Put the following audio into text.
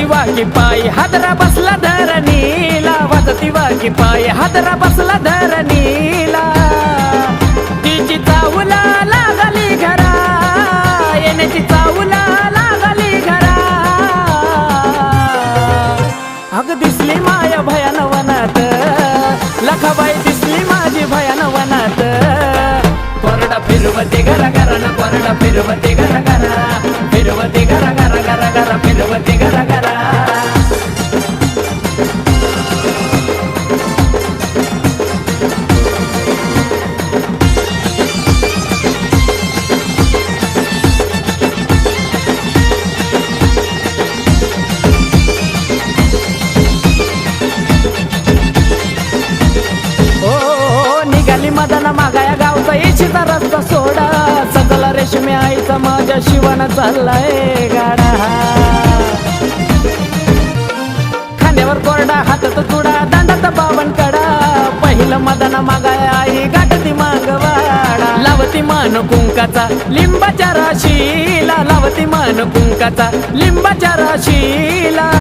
वाजती वाकी पायी हादरा बसला धरणीला, वाजती वाकी पायी हादरा बसला धरणीला. तिची चावला लागली घरा, येण्याची चावला लागली घरा. अग दिसली माया भयान वनात, लखाबाई दिसली माझी भयान वनात. कोरडा फिरवते घरा घरा न कोरडा फिरवते घरा घरा, फिरवते घरा घरा घरा घरा, फिरवते घरा घरा. मदना मागाया गावचा येशीचा रस्ता सोडा, सजला रेशमी आईचा माझ्या शिवाना चाललाय गाडा. खांद्यावर कोरडा हातात चुडा, दांडात बावन कडा. पहिलं मदना मागाया आई गाठती मागवाडा. लावती मान कुंकाचा लिंबाच्या राशीला, लावती मान कुंकाचा लिंबाच्या राशीला.